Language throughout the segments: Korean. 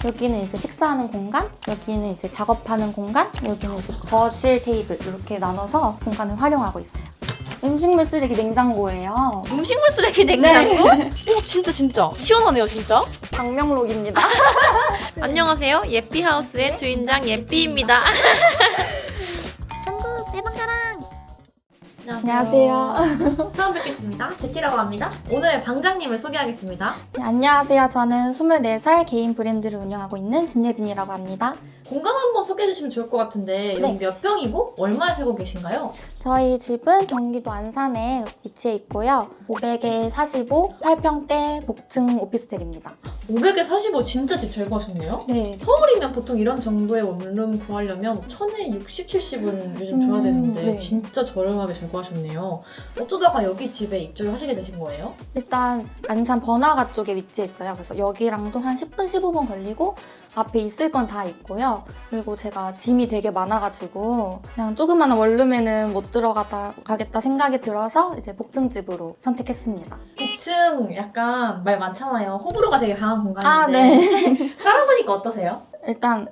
여기는 이제 식사하는 공간, 여기는 이제 작업하는 공간, 여기는 이제 거실 테이블 이렇게 나눠서 공간을 활용하고 있어요. 음식물 쓰레기 냉장고예요. 음식물 쓰레기 냉장고? 오 진짜 시원하네요 진짜. 방명록입니다. 안녕하세요. 예삐하우스의 주인장 예삐입니다. 전국 대방자랑. 안녕하세요. 처음 뵙겠습니다. 제티라고 합니다. 오늘의 방장님을 소개하겠습니다. 네, 안녕하세요. 저는 24살 개인 브랜드를 운영하고 있는 진예빈이라고 합니다. 공간 한번 소개해 주시면 좋을 것 같은데 여기 네. 몇 평이고 얼마에 살고 계신가요? 저희 집은 경기도 안산에 위치해 있고요. 500에 45, 8평대 복층 오피스텔입니다. 500에 45 진짜 집 잘 구하셨네요. 네. 서울이면 보통 이런 정도의 원룸 구하려면 1000에 60, 70은 요즘 줘야 되는데 네. 진짜 저렴하게 잘 구하셨네요. 어쩌다가 여기 집에 입주를 하시게 되신 거예요? 일단 안산 번화가 쪽에 위치해 있어요. 그래서 여기랑도 한 10분, 15분 걸리고 앞에 있을 건 다 있고요. 그리고 제가 짐이 되게 많아가지고 그냥 조그마한 원룸에는 못 들어가겠다 생각이 들어서 이제 복층집으로 선택했습니다. 복층 약간 말 많잖아요. 호불호가 되게 강한 공간인데 아, 네. 살아보니까 어떠세요? 일단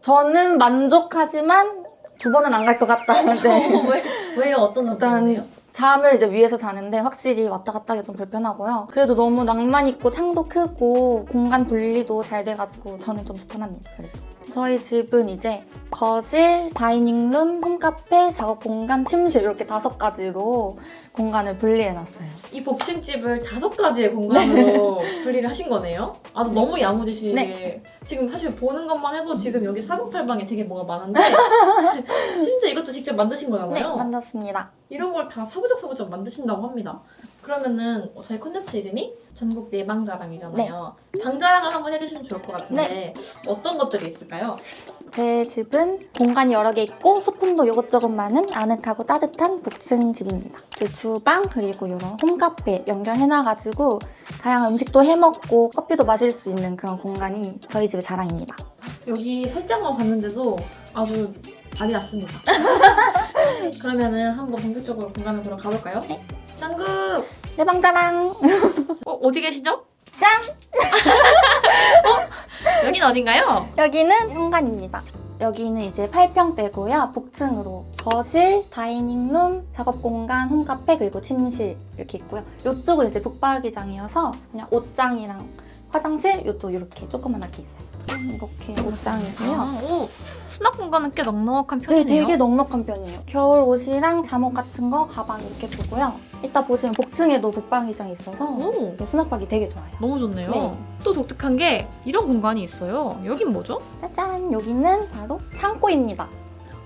저는 만족하지만 두 번은 안 갈 것 같다. 네. 왜요? 어떤 점 때문에요? 일단 잠을 이제 위에서 자는데 확실히 왔다 갔다 하기 좀 불편하고요. 그래도 너무 낭만 있고 창도 크고 공간 분리도 잘 돼가지고 저는 좀 추천합니다. 그래도. 저희 집은 이제 거실, 다이닝룸, 홈카페, 작업 공간, 침실 이렇게 5가지로 공간을 분리해놨어요. 이 복층집을 5가지의 공간으로 분리를 하신 거네요? 아주 너무 야무지시게 네. 지금 사실 보는 것만 해도 지금 여기 408방에 되게 뭐가 많은데 심지어 이것도 직접 만드신 네, 거잖아요? 만났습니다. 이런 걸 다 사부작사부작 만드신다고 합니다. 그러면은 저희 콘텐츠 이름이 전국 내방자랑이잖아요. 방자랑을 한번 해주시면 좋을 것 같은데 어떤 것들이 있을까요? 제 집은 공간이 여러 개 있고 소품도 요것저것 많은 아늑하고 따뜻한 복층 집입니다. 제 주방 그리고 이런 홈카페 연결해놔가지고 다양한 음식도 해먹고 커피도 마실 수 있는 그런 공간이 저희 집의 자랑입니다. 여기 살짝만 봤는데도 아주 난리 났습니다. 그러면은 한번 본격적으로 공간을 보러 가볼까요? 네. 짱구! 내 방자랑! 어디 계시죠? 짠! 여긴 어딘가요? 여기는 현관입니다. 여기는 이제 8평대고요. 복층으로 거실, 다이닝룸, 작업공간, 홈카페 그리고 침실 이렇게 있고요. 이쪽은 이제 북박이장이어서 그냥 옷장이랑 화장실 이쪽 이렇게 조그만하게 있어요. 이렇게 옷장이고요. 오, 수납 공간은 꽤 넉넉한 네, 편이네요. 되게 넉넉한 편이에요. 겨울 옷이랑 잠옷 같은 거 가방 이렇게 두고요. 이따 보시면 복층에도 북박이장이 있어서 오, 수납하기 되게 좋아요. 너무 좋네요. 네. 또 독특한 게 이런 공간이 있어요. 여긴 뭐죠? 짜잔! 여기는 바로 창고입니다.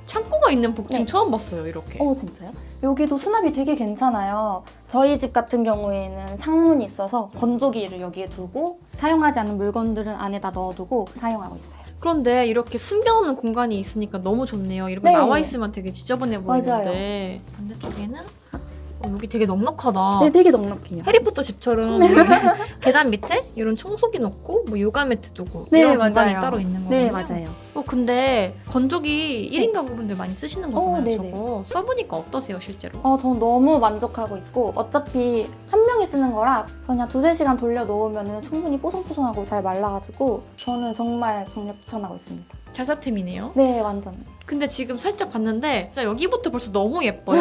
창고가 있는 복층 네. 처음 봤어요, 이렇게. 진짜요? 여기도 수납이 되게 괜찮아요. 저희 집 같은 경우에는 창문이 있어서 건조기를 여기에 두고 사용하지 않은 물건들은 안에다 넣어두고 사용하고 있어요. 그런데 이렇게 숨겨놓는 공간이 있으니까 너무 좋네요. 이렇게 네. 나와 있으면 되게 지저분해 보이는데 반대쪽에는 여기 되게 넉넉하다. 네, 되게 넉넉해요. 해리포터 집처럼 계단 밑에 이런 청소기 놓고 뭐 요가 매트 두고 네, 이런 공간이 맞아요. 따로 있는 거군요. 네, 맞아요. 근데 건조기 1인 가구분들 많이 쓰시는 거잖아요. 네네. 저거 써보니까 어떠세요 실제로? 전 너무 만족하고 있고 어차피 한 명이 쓰는 거라 그냥 2-3시간 돌려 놓으면 충분히 뽀송뽀송하고 잘 말라가지고 저는 정말 강력 추천하고 있습니다. 잘사템이네요. 네, 완전. 근데 지금 살짝 봤는데 진짜 여기부터 벌써 너무 예뻐요.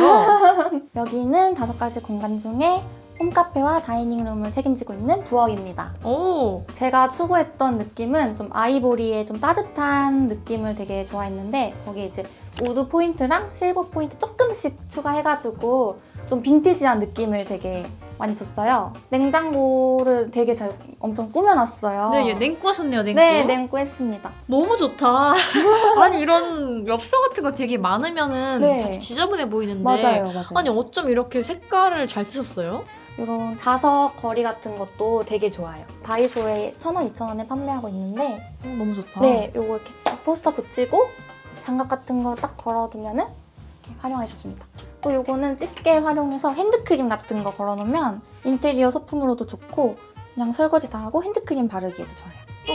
여기는 5가지 공간 중에 홈카페와 다이닝룸을 책임지고 있는 부엌입니다. 오, 제가 추구했던 느낌은 좀 아이보리의 좀 따뜻한 느낌을 되게 좋아했는데 거기에 이제 우드 포인트랑 실버 포인트 조금씩 추가해가지고 좀 빈티지한 느낌을 되게 많이 줬어요. 냉장고를 되게 엄청 꾸며놨어요. 네, 냉구 하셨네요, 냉구. 네, 냉구했습니다. 너무 좋다. 아니 이런 엽서 같은 거 되게 많으면은 네. 다 지저분해 보이는데 맞아요. 아니 어쩜 이렇게 색깔을 잘 쓰셨어요? 이런 자석 거리 같은 것도 되게 좋아요. 다이소에 1,000원, 2,000원에 판매하고 있는데 너무 좋다. 네, 요거 이렇게 포스터 붙이고 장갑 같은 거 딱 걸어두면은 이렇게 활용하셔줍니다. 또 요거는 집게 활용해서 핸드크림 같은 거 걸어놓으면 인테리어 소품으로도 좋고 그냥 설거지 다 하고 핸드크림 바르기에도 좋아요.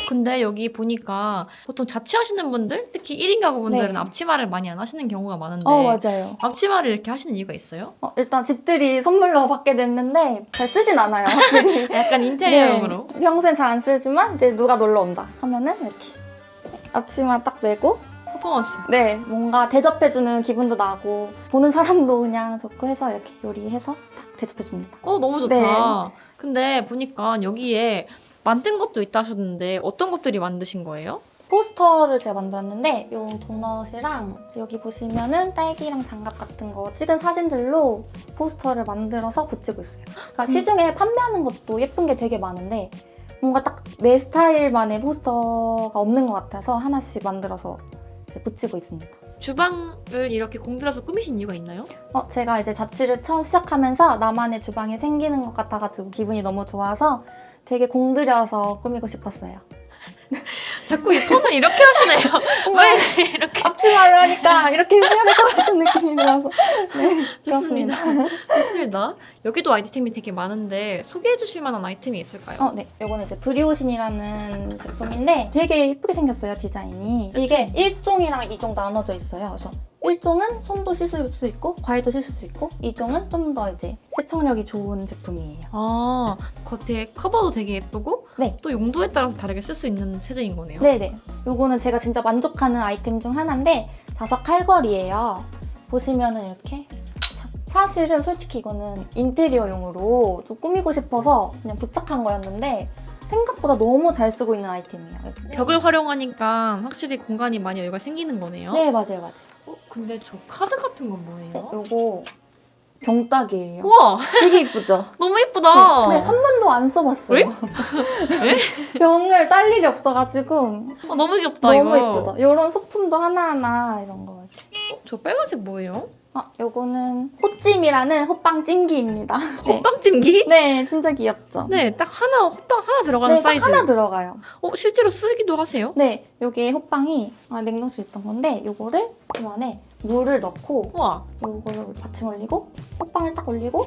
근데 여기 보니까 보통 자취하시는 분들, 특히 1인 가구분들은 네. 앞치마를 많이 안 하시는 경우가 많은데 맞아요. 앞치마를 이렇게 하시는 이유가 있어요? 일단 집들이 선물로 받게 됐는데 잘 쓰진 않아요, 확실히. 약간 인테리어용으로? 네, 평소엔 잘 안 쓰지만 이제 누가 놀러 온다 하면은 이렇게 앞치마 딱 메고 퍼포먼스. 네, 뭔가 대접해주는 기분도 나고 보는 사람도 그냥 좋고 해서 이렇게 요리해서 딱 대접해줍니다. 너무 좋다. 네. 근데 보니까 여기에 만든 것도 있다 하셨는데 어떤 것들이 만드신 거예요? 포스터를 제가 만들었는데 이 도넛이랑 여기 보시면은 딸기랑 장갑 같은 거 찍은 사진들로 포스터를 만들어서 붙이고 있어요. 그러니까 시중에 판매하는 것도 예쁜 게 되게 많은데 뭔가 딱 내 스타일만의 포스터가 없는 것 같아서 하나씩 만들어서 이제 붙이고 있습니다. 주방을 이렇게 공들여서 꾸미신 이유가 있나요? 제가 이제 자취를 처음 시작하면서 나만의 주방이 생기는 것 같아가지고 기분이 너무 좋아서 되게 공들여서 꾸미고 싶었어요. 자꾸 이 손을 이렇게 하시네요. 왜 이렇게? 앞치마를 하니까 이렇게 해야 될 것 같은 느낌이 들어서 네, 좋습니다. 그렇습니다. 좋습니다. 여기도 아이템이 되게 많은데 소개해 주실 만한 아이템이 있을까요? 네. 이거는 이제 브리오신이라는 제품인데 되게 예쁘게 생겼어요, 디자인이. 이게 1종이랑 2종 나눠져 있어요. 그래서 1종은 손도 씻을 수 있고 과일도 씻을 수 있고 2종은 좀 더 이제 세척력이 좋은 제품이에요. 겉에 커버도 되게 예쁘고 네. 또 용도에 따라서 다르게 쓸 수 있는 세제인 거네요. 네네. 요거는 제가 진짜 만족하는 아이템 중 하나인데 자석 칼걸이에요. 보시면은 이렇게 사실은 솔직히 이거는 인테리어용으로 좀 꾸미고 싶어서 그냥 부착한 거였는데 생각보다 너무 잘 쓰고 있는 아이템이에요. 벽을 활용하니까 확실히 공간이 많이 여유가 생기는 거네요. 네, 맞아요. 근데 저 카드 같은 건 뭐예요? 요거 병따개예요. 우와! 되게 이쁘죠? 너무 예쁘다! 네, 한 번도 안 써봤어요. 왜? 병을 딸 일이 없어가지고 너무 귀엽다, 너무 이거. 이쁘죠? 요런 소품도 하나하나 이런 거. 저 빨간색 뭐예요? 요거는 호찜이라는 호빵 찜기입니다. 네. 호빵찜기? 네, 진짜 귀엽죠? 네, 딱 하나, 호빵 하나 들어가는 네, 딱 사이즈. 하나 들어가요. 실제로 쓰기도 하세요? 네, 요게 호빵이 냉동실에 있던 건데 요거를 이 안에 물을 넣고 우와. 요거를 받침 올리고 호빵을 딱 올리고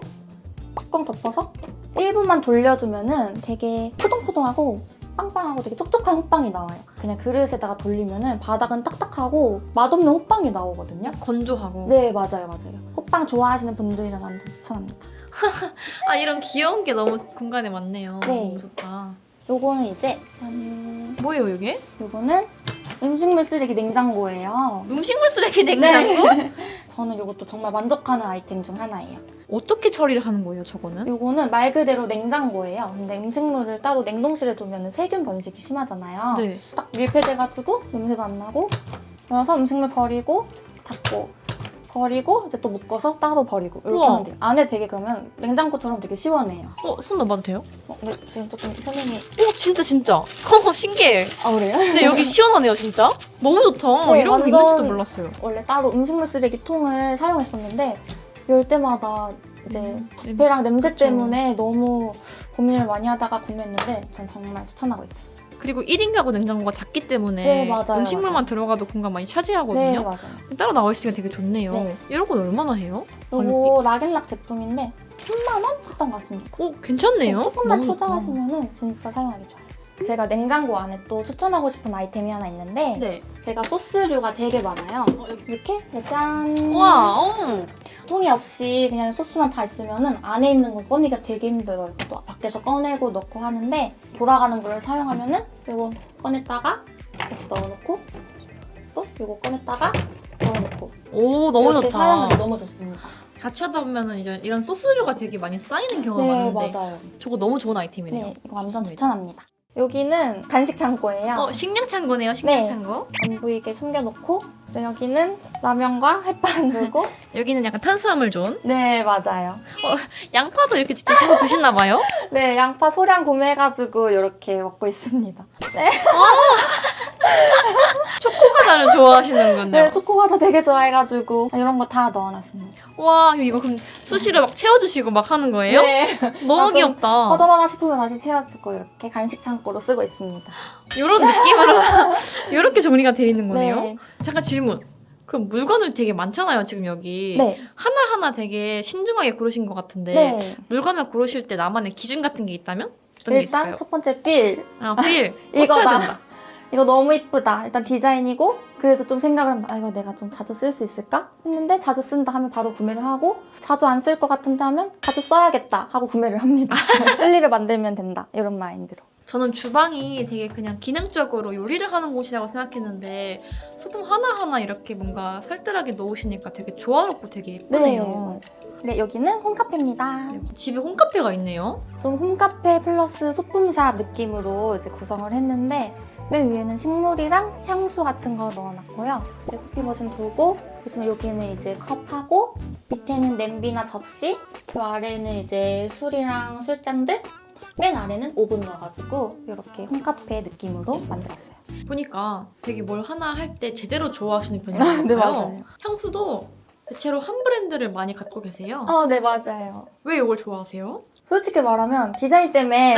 뚜껑 덮어서 1분만 돌려주면은 되게 포동포동하고 빵빵하고 되게 촉촉한 호빵이 나와요. 그냥 그릇에다가 돌리면은 바닥은 딱딱하고 맛없는 호빵이 나오거든요. 건조하고. 네, 맞아요. 호빵 좋아하시는 분들이랑 완전 추천합니다. 이런 귀여운 게 너무 공간에 많네요. 네. 너무 좋다. 요거는 이제 짠. 뭐예요, 이게? 요거는 음식물 쓰레기 냉장고예요. 음식물 쓰레기 냉장고? 네. 저는 요것도 정말 만족하는 아이템 중 하나예요. 어떻게 처리를 하는 거예요, 저거는? 요거는 말 그대로 냉장고예요. 근데 음식물을 따로 냉동실에 두면 세균 번식이 심하잖아요. 네. 딱 밀폐돼가지고 냄새도 안 나고 그래서 음식물 버리고 닫고 버리고 이제 또 묶어서 따로 버리고 이렇게 우와. 하면 돼요. 안에 되게 그러면 냉장고처럼 되게 시원해요. 손 넣어봐도 돼요? 근데 지금 조금 표면이 진짜. 신기해. 그래요? 근데 여기 시원하네요, 진짜. 너무 좋다. 네, 이런 거 완전- 있는지도 몰랐어요. 원래 따로 음식물 쓰레기 통을 사용했었는데 열 때마다 이제 부패랑 냄새 그쵸. 때문에 너무 고민을 많이 하다가 구매했는데 전 정말 추천하고 있어요. 그리고 1인 가구 냉장고가 작기 때문에 네, 맞아요, 음식물만 맞아요. 들어가도 공간 많이 네, 차지하거든요. 맞아요. 따로 나와 있으니까 되게 좋네요. 네. 이런 건 얼마나 해요? 요거 락앤락 제품인데 10만 원 했던 것 같습니다. 괜찮네요. 조금만 너무 좋다. 투자하시면 진짜 사용하기 좋아요. 제가 냉장고 안에 또 추천하고 싶은 아이템이 하나 있는데 네. 제가 소스류가 되게 많아요. 이렇게 짠! 우와, 통이 없이 그냥 소스만 다 있으면 안에 있는 거 꺼내기가 되게 힘들어요. 또 밖에서 꺼내고 넣고 하는데 돌아가는 걸 사용하면은 이거 꺼냈다가 다시 넣어놓고 또 이거 꺼냈다가 넣어놓고 너무 이렇게 좋다. 사용하기 너무 좋습니다. 자취하다 보면 이제 이런 소스류가 되게 많이 쌓이는 경우가 네, 많은데 맞아요. 저거 너무 좋은 아이템이네요. 네, 이거 완전 좋습니다. 추천합니다. 여기는 간식 창고예요. 식량 창고네요, 식량 네. 창고. 안 보이게 숨겨놓고 이제 여기는 라면과 햇반 두고 여기는 약간 탄수화물 존. 네, 맞아요. 양파도 이렇게 직접 해서 드시나 봐요? 네, 양파 소량 구매해가지고 이렇게 먹고 있습니다. 초코과자를 좋아하시는군요. 네, 초코과자 되게 좋아해가지고 이런 거 다 넣어놨습니다. 와, 이거 그럼 수시로 막 채워주시고 막 하는 거예요? 네, 너무 좀 귀엽다. 허전하다 싶으면 다시 채워주고 이렇게 간식 창고로 쓰고 있습니다. 이런 느낌으로 이렇게 정리가 되어 있는 거네요. 네, 잠깐 질문. 그럼 물건을 되게 많잖아요, 지금 여기. 네, 하나하나 되게 신중하게 고르신 것 같은데 네. 물건을 고르실 때 나만의 기준 같은 게 있다면? 어떤 게 일단 있을까요? 첫 번째 필. 아, 필! 이거다. 꽂혀야 된다. 이거 너무 이쁘다. 일단 디자인이고 그래도 좀 생각을 하면 이거 내가 좀 자주 쓸 수 있을까? 했는데 자주 쓴다 하면 바로 구매를 하고 자주 안 쓸 것 같은데 하면 자주 써야겠다 하고 구매를 합니다. 쓸 일을 만들면 된다. 이런 마인드로. 저는 주방이 되게 그냥 기능적으로 요리를 하는 곳이라고 생각했는데 소품 하나하나 이렇게 뭔가 살뜰하게 넣으시니까 되게 조화롭고 되게 예쁘네요. 맞아요. 네, 여기는 홈카페입니다. 네, 집에 홈카페가 있네요. 좀 홈카페 플러스 소품샵 느낌으로 이제 구성을 했는데 맨 위에는 식물이랑 향수 같은 거 넣어놨고요. 이제 커피 머신 두고 보시면 여기는 이제 컵하고 밑에는 냄비나 접시 그 아래는 이제 술이랑 술잔들 맨 아래는 오븐 넣어가지고 이렇게 홈카페 느낌으로 만들었어요. 보니까 되게 뭘 하나 할 때 제대로 좋아하시는 편이에요. 네, 맞아요. 향수도 대체로 한 브랜드를 많이 갖고 계세요. 네, 맞아요. 왜 이걸 좋아하세요? 솔직히 말하면 디자인 때문에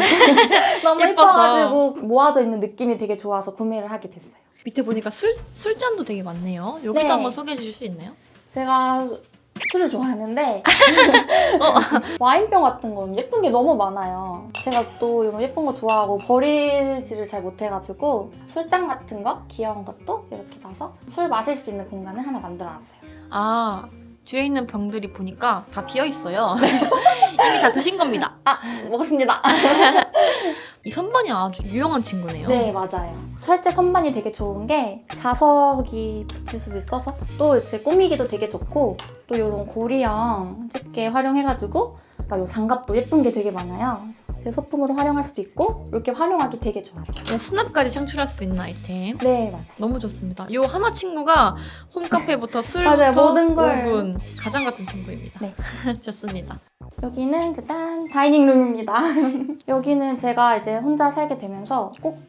너무 예뻐서. 예뻐가지고 모아져 있는 느낌이 되게 좋아서 구매를 하게 됐어요. 밑에 보니까 술잔도 되게 많네요. 여기도 네. 한번 소개해 주실 수 있나요? 제가 술을 좋아하는데 와인병 같은 건 예쁜 게 너무 많아요. 제가 또 이런 예쁜 거 좋아하고 버리지를 잘 못해가지고 술잔 같은 거 귀여운 것도 이렇게 놔서 술 마실 수 있는 공간을 하나 만들어놨어요. 아, 뒤에 있는 병들이 보니까 다 비어 있어요. 이미 다 드신 겁니다. 먹었습니다. 이 선반이 아주 유용한 친구네요. 네, 맞아요. 철제 선반이 되게 좋은 게 자석이 붙일 수 있어서 또 이제 꾸미기도 되게 좋고 또 이런 고리형 집게 활용해가지고 요 장갑도 예쁜 게 되게 많아요. 그래서 제 소품으로 활용할 수도 있고 이렇게 활용하기 되게 좋아요. 네, 수납까지 창출할 수 있는 아이템. 네, 맞아요. 너무 좋습니다. 이 하나 친구가 홈카페부터 맞아요, 술부터 모든 걸. 오븐 가장 같은 친구입니다. 네. 좋습니다. 여기는 짜잔 다이닝룸입니다. 여기는 제가 이제 혼자 살게 되면서 꼭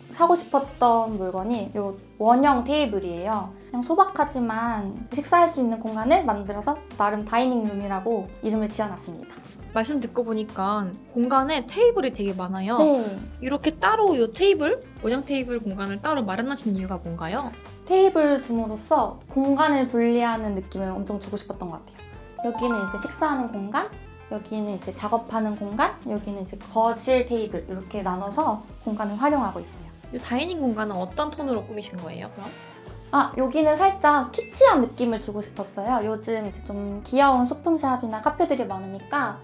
사고 싶었던 물건이 이 원형 테이블이에요. 그냥 소박하지만 식사할 수 있는 공간을 만들어서 나름 다이닝룸이라고 이름을 지어놨습니다. 말씀 듣고 보니까 공간에 테이블이 되게 많아요. 네, 이렇게 따로 이 테이블, 원형 테이블 공간을 따로 마련하신 이유가 뭔가요? 테이블 둠으로써 공간을 분리하는 느낌을 엄청 주고 싶었던 것 같아요. 여기는 이제 식사하는 공간, 여기는 이제 작업하는 공간, 여기는 이제 거실 테이블 이렇게 나눠서 공간을 활용하고 있어요. 이 다이닝 공간은 어떤 톤으로 꾸미신 거예요? 그럼? 여기는 살짝 키치한 느낌을 주고 싶었어요. 요즘 이제 좀 귀여운 소품샵이나 카페들이 많으니까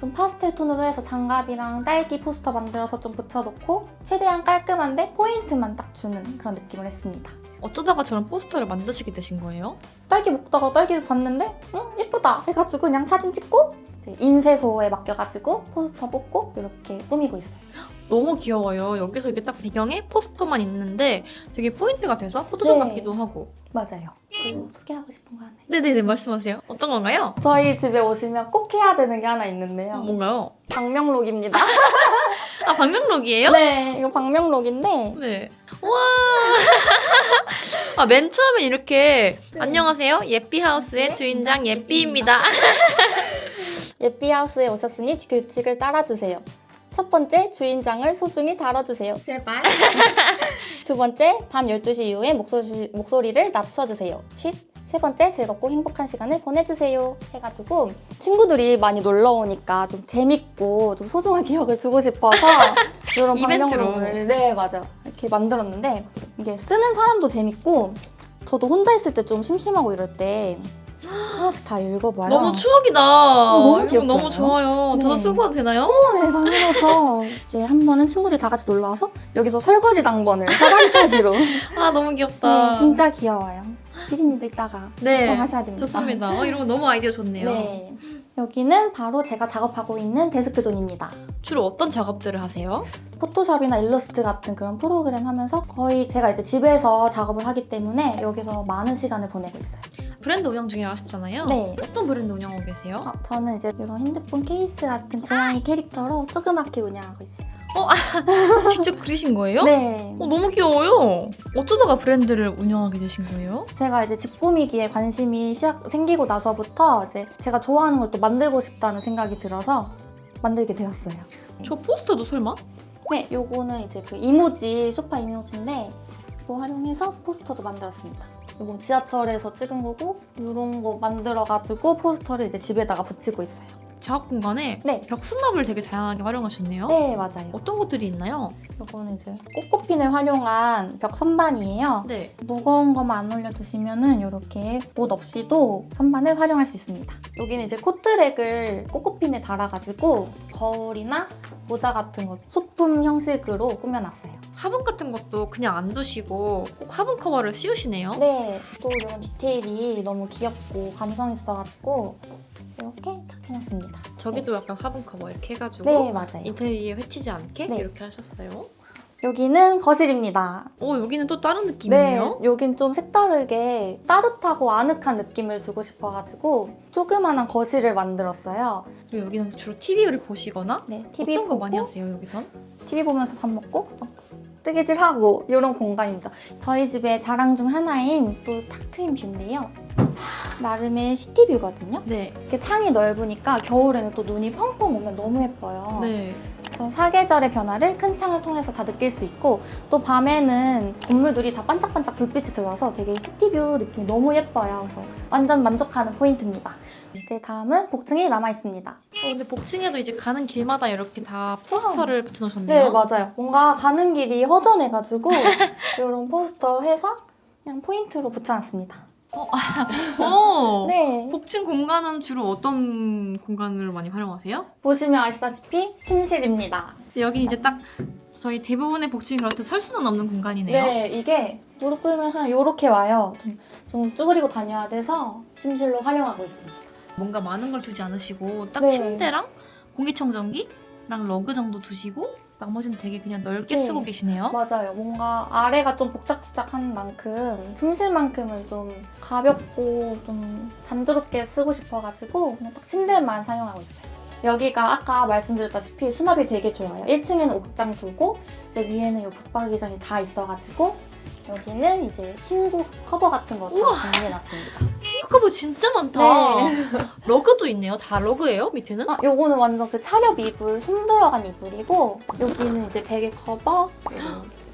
좀 파스텔 톤으로 해서 장갑이랑 딸기 포스터 만들어서 좀 붙여놓고 최대한 깔끔한데 포인트만 딱 주는 그런 느낌을 했습니다. 어쩌다가 저런 포스터를 만드시게 되신 거예요? 딸기 먹다가 딸기를 봤는데 예쁘다 해가지고 그냥 사진 찍고 이제 인쇄소에 맡겨가지고 포스터 뽑고 이렇게 꾸미고 있어요. 너무 귀여워요. 여기서 이게 딱 배경에 포스터만 있는데 되게 포인트가 돼서 포토존 네. 같기도 하고. 맞아요. 그리고 소개하고 싶은 거 하나 있어요. 네네네, 말씀하세요. 어떤 건가요? 저희 집에 오시면 꼭 해야 되는 게 하나 있는데요. 뭔가요? 방명록입니다. 아, 방명록이에요? 네, 이거 방명록인데 네. 와. 아, 맨 처음에 이렇게 안녕하세요. 예삐하우스의 주인장 예삐입니다. 예삐하우스에 오셨으니 규칙을 따라주세요. 첫 번째, 주인장을 소중히 다뤄주세요. 제발. 두 번째, 밤 12시 이후에 목소리를 낮춰주세요. 세 번째, 즐겁고 행복한 시간을 보내주세요. 해가지고 친구들이 많이 놀러 오니까 좀 재밌고 좀 소중한 기억을 주고 싶어서 이런 이벤트로. 방명록을 네, 맞아요. 이렇게 만들었는데 이게 쓰는 사람도 재밌고 저도 혼자 있을 때 좀 심심하고 이럴 때 하나씩 다 읽어봐요. 너무 추억이다. 너무 이거 귀엽지 너무 않아요? 좋아요. 저도 네. 쓰고 가도 되나요? 네, 당연하죠. 이제 한 번은 친구들 다 같이 놀러 와서 여기서 설거지 당번을 사다리 타기로. 아, 너무 귀엽다. 네, 진짜 귀여워요. 피디님도 이따가 네, 작성하셔야 됩니다. 좋습니다. 이런 거 너무 아이디어 좋네요. 네. 여기는 바로 제가 작업하고 있는 데스크 존입니다. 주로 어떤 작업들을 하세요? 포토샵이나 일러스트 같은 그런 프로그램 하면서 거의 제가 이제 집에서 작업을 하기 때문에 여기서 많은 시간을 보내고 있어요. 브랜드 운영 중이라고 하셨잖아요. 네. 어떤 브랜드 운영하고 계세요? 저는 이제 이런 핸드폰 케이스 같은 고양이 캐릭터로 조그맣게 운영하고 있어요. 직접 그리신 거예요? 네. 너무 귀여워요. 어쩌다가 브랜드를 운영하게 되신 거예요? 제가 이제 집 꾸미기에 관심이 생기고 나서부터 이제 제가 좋아하는 걸 또 만들고 싶다는 생각이 들어서 만들게 되었어요. 저 포스터도 설마? 네, 요거는 이제 그 이모지, 소파 이모지인데 이거 활용해서 포스터도 만들었습니다. 이거 지하철에서 찍은 거고 이런 거 만들어가지고 포스터를 이제 집에다가 붙이고 있어요. 작업 공간에 네. 벽 수납을 되게 다양하게 활용하셨네요. 네, 맞아요. 어떤 것들이 있나요? 이거는 이제 꽃꽃핀을 활용한 벽 선반이에요. 네. 무거운 것만 안 올려두시면은 이렇게 옷 없이도 선반을 활용할 수 있습니다. 여기는 이제 코트랙을 꽃꽃핀에 달아가지고 거울이나 모자 같은 거 소품 형식으로 꾸며놨어요. 화분 같은 것도 그냥 안 두시고 꼭 화분 커버를 씌우시네요. 네, 또 이런 디테일이 너무 귀엽고 감성 있어가지고 이렇게 딱 해놨습니다. 저기도 약간 화분 커버 이렇게 해가지고 네, 맞아요. 인테리어에 회치지 않게 네. 이렇게 하셨어요. 여기는 거실입니다. 오, 여기는 또 다른 느낌이에요. 네, 여긴 좀 색다르게 따뜻하고 아늑한 느낌을 주고 싶어가지고 조그만한 거실을 만들었어요. 그리고 여기는 주로 TV를 보시거나 네, TV 어떤 거 보고 많이 하세요, 여기선? TV 보면서 밥 먹고 뜨개질하고 이런 공간입니다. 저희 집의 자랑 중 하나인 또 탁 트인 뷰인데요. 나름의 시티뷰거든요. 네. 이렇게 창이 넓으니까 겨울에는 또 눈이 펑펑 오면 너무 예뻐요. 네. 그래서 사계절의 변화를 큰 창을 통해서 다 느낄 수 있고 또 밤에는 건물들이 다 반짝반짝 불빛이 들어와서 되게 시티뷰 느낌이 너무 예뻐요. 그래서 완전 만족하는 포인트입니다. 이제 다음은 복층이 남아있습니다. 근데 복층에도 이제 가는 길마다 이렇게 다 포스터를 붙여놓으셨네요. 네, 맞아요. 뭔가 가는 길이 허전해가지고 이런 포스터 해서 그냥 포인트로 붙여놨습니다. 오! 네. 복층 공간은 주로 어떤 공간을 많이 활용하세요? 보시면 아시다시피 침실입니다. 여기 이제 딱 저희 대부분의 복층이 그렇듯 설 수는 없는 공간이네요. 네, 이게 무릎 꿇으면 한 요렇게 와요. 좀 쭈그리고 다녀야 돼서 침실로 활용하고 있습니다. 뭔가 많은 걸 두지 않으시고 딱 네. 침대랑 공기청정기랑 러그 정도 두시고 나머지는 되게 그냥 넓게 네. 쓰고 계시네요. 맞아요. 뭔가 아래가 좀 복작복작한 만큼 침실만큼은 좀 가볍고 좀 단조롭게 쓰고 싶어가지고 그냥 딱 침대만 사용하고 있어요. 여기가 아까 말씀드렸다시피 수납이 되게 좋아요. 1층에는 옥장 두고 이제 위에는 이 붙박이장이 다 있어가지고 여기는 이제 친구 커버 같은 거 다 정리해놨습니다. 친구 커버 진짜 많다. 네. 러그도 있네요. 다 러그예요? 밑에는? 아, 요거는 완전 그 차렵 이불, 손 들어간 이불이고 여기는 이제 베개 커버, 그리고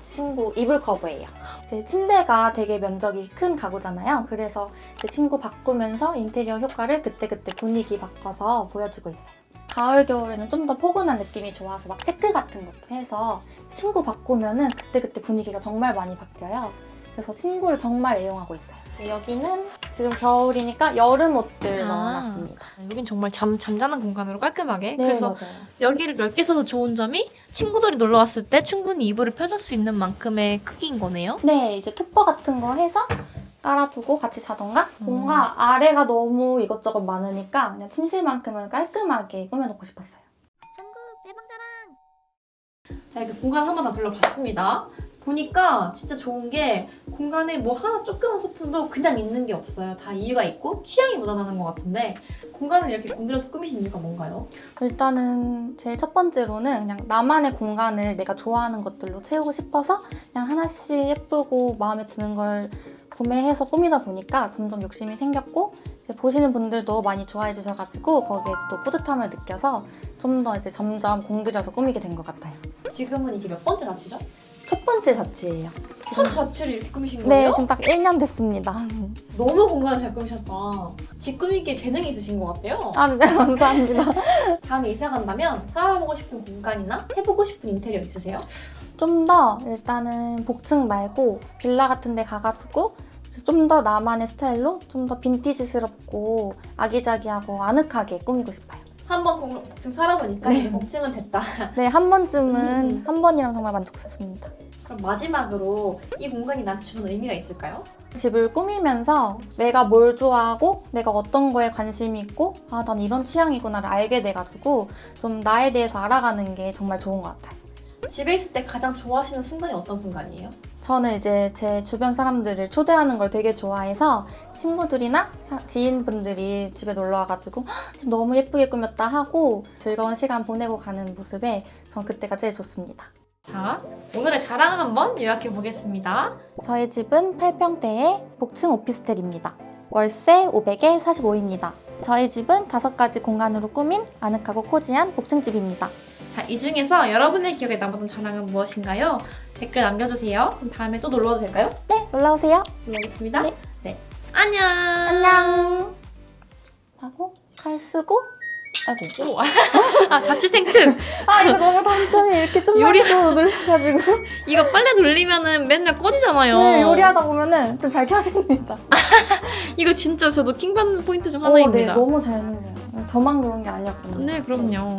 친구 이불 커버예요. 제 침대가 되게 면적이 큰 가구잖아요. 그래서 제 친구 바꾸면서 인테리어 효과를 그때그때 분위기 바꿔서 보여주고 있어요. 가을, 겨울에는 좀 더 포근한 느낌이 좋아서 막 체크 같은 것도 해서 친구 바꾸면은 그때그때 분위기가 정말 많이 바뀌어요. 그래서 친구를 정말 애용하고 있어요. 여기는 지금 겨울이니까 여름 옷들 넣어놨습니다. 여긴 정말 잠자는 공간으로 깔끔하게. 네, 그래서 맞아요. 여기를 넓게 써서 좋은 점이 친구들이 놀러 왔을 때 충분히 이불을 펴줄 수 있는 만큼의 크기인 거네요. 네, 이제 톱버 같은 거 해서 깔아두고 같이 자던가 뭔가 아래가 너무 이것저것 많으니까 그냥 침실만큼은 깔끔하게 꾸며놓고 싶었어요. 자, 이렇게 공간 한번 다 둘러봤습니다. 보니까 진짜 좋은 게 공간에 뭐 하나 조그만 소품도 그냥 있는 게 없어요. 다 이유가 있고 취향이 묻어나는 것 같은데 공간을 이렇게 공들여서 꾸미신 이유가 뭔가요? 일단은 제일 첫 번째로는 그냥 나만의 공간을 내가 좋아하는 것들로 채우고 싶어서 그냥 하나씩 예쁘고 마음에 드는 걸 구매해서 꾸미다 보니까 점점 욕심이 생겼고 이제 보시는 분들도 많이 좋아해 주셔가지고 거기에 또 뿌듯함을 느껴서 좀 더 이제 점점 공들여서 꾸미게 된 것 같아요. 지금은 이게 몇 번째 자취죠? 첫 번째 자취예요. 첫 자취를 이렇게 꾸미신 네, 거예요? 지금 딱 1년 됐습니다. 너무 공간을 잘 꾸미셨다. 집 꾸미기에 재능이 있으신 것 같아요. 아, 네, 감사합니다. 다음에 이사 간다면 살아보고 싶은 공간이나 해보고 싶은 인테리어 있으세요? 좀 더 일단은 복층 말고 빌라 같은 데 가가지고 좀 더 나만의 스타일로 좀 더 빈티지스럽고 아기자기하고 아늑하게 꾸미고 싶어요. 한번 복층 살아보니까 네. 이제 복층은 됐다. 네, 한 번쯤은 한 번이라면 정말 만족스럽습니다. 그럼 마지막으로 이 공간이 나한테 주는 의미가 있을까요? 집을 꾸미면서 내가 뭘 좋아하고 내가 어떤 거에 관심이 있고 아, 난 이런 취향이구나를 알게 돼가지고 좀 나에 대해서 알아가는 게 정말 좋은 것 같아요. 집에 있을 때 가장 좋아하시는 순간이 어떤 순간이에요? 저는 이제 제 주변 사람들을 초대하는 걸 되게 좋아해서 친구들이나 지인분들이 집에 놀러 와가지고 집 너무 예쁘게 꾸몄다 하고 즐거운 시간 보내고 가는 모습에 전 그때가 제일 좋습니다. 자, 오늘의 자랑을 한번 요약해 보겠습니다. 저희 집은 8평대의 복층 오피스텔입니다. 월세 500에 45입니다. 저희 집은 5가지 공간으로 꾸민 아늑하고 코지한 복층집입니다. 자, 이 중에서 여러분의 기억에 남았던 자랑은 무엇인가요? 댓글 남겨주세요. 그럼 다음에 또 놀러와도 될까요? 네, 놀러오세요. 놀라겠습니다. 네. 네. 안녕! 안녕! 하고 칼 쓰고 아이고. 오. 아, 자취생 특! 아 이거 너무 단점이 이렇게 좀만 요리- 더 눌려가지고. 이거 빨래 돌리면은 맨날 꺼지잖아요. 네, 요리하다 보면은 좀 잘 켜집니다. 이거 진짜 저도 킹받는 포인트 중 네, 하나입니다. 너무 잘 눌려요. 저만 그런 게 아니었군요. 네, 그럼요.